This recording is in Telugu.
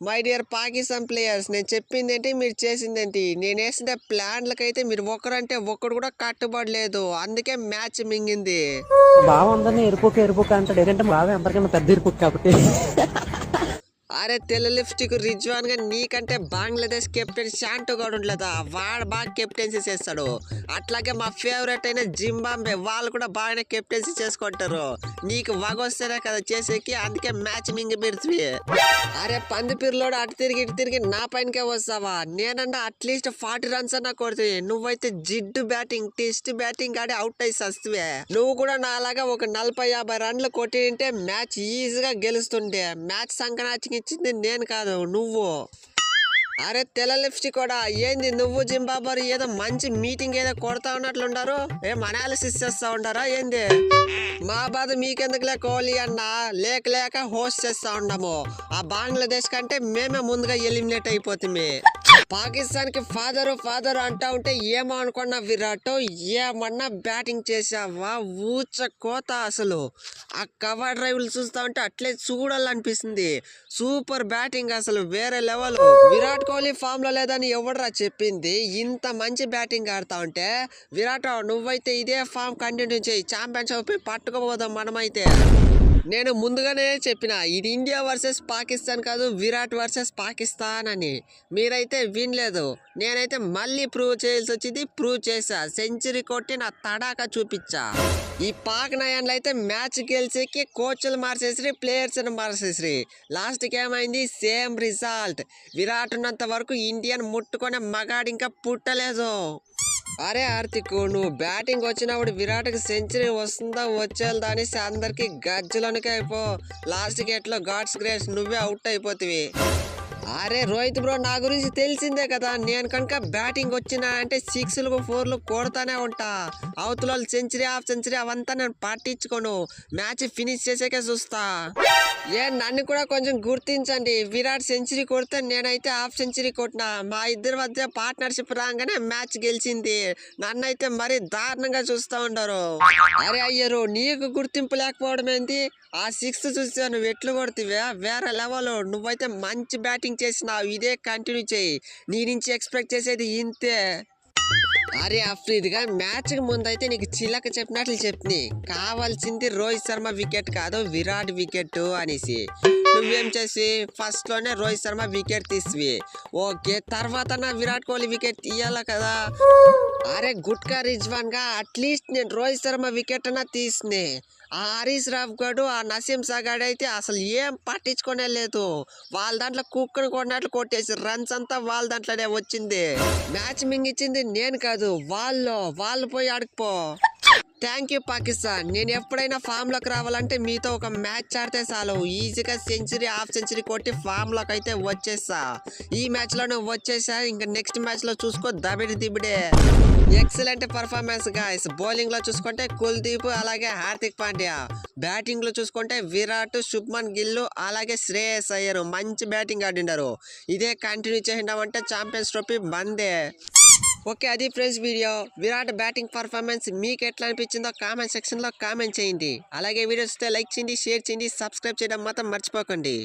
మై డియర్ పాకిస్తాన్ ప్లేయర్స్, నేను చెప్పింది ఏంటి, మీరు చేసింది ఏంటి? నేను వేసిన ప్లాన్లకైతే మీరు ఒకరంటే ఒక్కడు కూడా కట్టుబడలేదు, అందుకే మ్యాచ్ మింగింది. బావ అందరినీ ఎరుపుక ఎరుపుక అంటాడు, ఏంటంటే బావ అందరికన్నా పెద్ద ఎరుపుక కాబట్టి. అరే తెల్ల లిప్స్టిక్ రిజ్వాన్ గా నీకంటే బంగ్లాదేశ్ కెప్టెన్ శాంటు గౌడ్ ఉండలేదా? వాడు బాగా కెప్టెన్సీ చేస్తాడు. అట్లాగే మా ఫేవరెట్ అయిన జింబాంబే, వాళ్ళు కూడా బాగానే కెప్టెన్సీ చేసుకుంటారు. నీకు వగొస్తేనే కదా చేసేకి, అందుకే మ్యాచ్ మింగి పెడుతుంది. అరే పందిపిర్లోడు అటు తిరిగి ఇటు తిరిగి నా పైనకే వస్తావా? నేనన్నా అట్లీస్ట్ 40 runs అన్నా కొడుతుంది. నువ్వైతే జిడ్డు బ్యాటింగ్, టెస్ట్ బ్యాటింగ్ ఆడి అవుట్ అయి వస్తువే. నువ్వు కూడా నాలాగా ఒక 40-50 రన్లు కొట్టింటే మ్యాచ్ ఈజీగా గెలుస్తుండే. మ్యాచ్ సంకనాచి ఇచ్చింది నేను కాదు, నువ్వు. అరే తెల్ల లిప్స్టిక్ కూడా ఏంది, నువ్వు జింబాబర్ ఏదో మంచి మీటింగ్ ఏదో కొడతా ఉన్నట్లుండారు. ఏం అనాలిసిస్ చేస్తా ఉండారా ఏంది? మా బాధ మీకెందుకులే కోహ్లీ అన్న, లేక లేక హోస్ట్ చేస్తా ఉన్నాము. ఆ బంగ్లాదేశ్ కంటే మేమే ముందుగా ఎలిమినేట్ అయిపోతుంది. పాకిస్తాన్ కి ఫాదరు అంటా ఉంటే ఏమో అనుకున్నా విరాట్, ఏమన్నా బ్యాటింగ్ చేసావా? ఊచ కోత అసలు. ఆ కవర్ డ్రైవ్లు చూస్తా ఉంటే అట్లే చూడాలనిపిస్తుంది. సూపర్ బ్యాటింగ్ అసలు, వేరే లెవెల్. విరాట్ కోహ్లీ ఫామ్ లో లేదని ఎవడరా చెప్పింది? ఇంత మంచి బ్యాటింగ్ ఆడుతా ఉంటే విరాట్, నువ్వైతే ఇదే ఫామ్ కంటిన్యూ చేయి, ఛాంపియన్షిప్ పట్టుకోపోదాం మనమైతే. నేను ముందుగానే చెప్పిన, ఇది ఇండియా వర్సెస్ పాకిస్తాన్ కాదు, విరాట్ వర్సెస్ పాకిస్తాన్ అని. మీరైతే వినలేదు. నేనైతే మళ్ళీ ప్రూవ్ చేయాల్సి వచ్చింది, ప్రూవ్ చేసా. సెంచరీ కొట్టి నా తడాకా చూపించా. ఈ పాక్ నయన్లు అయితే మ్యాచ్ గెలిచేకి కోచ్లు మార్చేసి, ప్లేయర్స్ మార్చేసి, లాస్ట్కి ఏమైంది? Same result. విరాట్ ఉన్నంత వరకు ఇండియన్ ముట్టుకునే మగాడు ఇంకా పుట్టలేదు. అరే హార్దిక్, నువ్వు బ్యాటింగ్ వచ్చినప్పుడు విరాట్కి సెంచరీ వస్తుందా వచ్చేదా అనేసి అందరికి గజ్జలోనికే అయిపో. లాస్ట్కి ఎట్లా గాడ్స్ గ్రేస్ నువ్వే అవుట్ అయిపోతివి. అరే రోహిత్ బ్రో, నా గురించి తెలిసిందే కదా. నేను కనుక బ్యాటింగ్ వచ్చినా అంటే 6లు 4లు కొడతానే ఉంటా. అవతల సెంచరీ హాఫ్ సెంచరీ అవంతా నేను పట్టించుకోను, మ్యాచ్ ఫినిష్ చేసేకే చూస్తా. నన్ను కూడా కొంచెం గుర్తించండి. విరాట్ సెంచరీ కొడితే నేనైతే హాఫ్ సెంచరీ కొట్టినా. మా ఇద్దరి మధ్య పార్ట్నర్షిప్ రాగానే మ్యాచ్ గెలిచింది. నన్నైతే మరీ దారుణంగా చూస్తూ ఉండరు. అరే అయ్యరు, నీకు గుర్తింపు లేకపోవడం ఏంటి? ఆ 6 చూస్తే నువ్వు ఎట్లు కొడుతువే, వేరే లెవెల్. నువ్వైతే మంచి బ్యాటింగ్ చేసినావు, ఇదే కంటిన్యూ చేయి. నీ నుంచి ఎక్స్పెక్ట్ చేసేది ఇంతే. అరే అఫ్రీద్గా, మ్యాచ్కి ముందైతే నీకు చిలక చెప్పినట్లు చెప్పి, కావాల్సింది రోహిత్ శర్మ వికెట్ కాదు విరాట్ వికెట్ అనేసి. నువ్వేం చేసి ఫస్ట్ లోనే రోహిత్ శర్మ వికెట్ తీసివి. ఓకే, తర్వాత నా విరాట్ కోహ్లీ వికెట్ తీయాల కదా. అరే గుట్కా రిజ్వాన్ గా, అట్లీస్ట్ నేను రోహిత్ శర్మ వికెట్ అన్నా తీసినే. ఆ హరీష్ రావ్ గడు, ఆ నసీం సాగాడు అయితే అసలు ఏం పట్టించుకునే లేదు. వాళ్ళ దాంట్లో కుక్కను కొన్నట్లు కొట్టేసి రన్స్ అంతా వాళ్ళ దాంట్లోనే వచ్చింది. మ్యాచ్ మింగిచ్చింది నేను కాదు, వాళ్ళు పోయి అడుగుపో. Thank you Pakistan. నేను ఎప్పుడైనా ఫామ్ లోకి రావాలంటే మీతో ఒక మ్యాచ్ ఆడితే చాలు, ఈజీగా సెంచరీ హాఫ్ సెంచరీ కొట్టి ఫామ్ లోకి అయితే వచ్చేస్తా. ఈ మ్యాచ్ లోనే వచ్చేసా, ఇంకా నెక్స్ట్ మ్యాచ్ లో చూసుకో దబిడి దిబిడే. Excellent performance guys. బౌలింగ్ లో చూసుకుంటే కుల్దీప్, అలాగే హార్దిక్ పాండ్యా. బ్యాటింగ్ లో చూసుకుంటే విరాట్, శుభ్మన్ గిల్, అలాగే శ్రేయస్ అయ్యర్ మంచి బ్యాటింగ్ ఆడిండారు. ఇదే కంటిన్యూ చేసినామంటే ఛాంపియన్స్ ట్రోఫీ బందే. ఓకే, అది friends video. Virat batting performance మీకు ఎట్లా అనిపించిందో కామెంట్ సెక్షన్లో కామెంట్ చేయండి. అలాగే వీడియోస్ వస్తే లైక్ చేయండి, షేర్ చేయండి, సబ్స్క్రైబ్ చేయడం మాత్రం మర్చిపోకండి.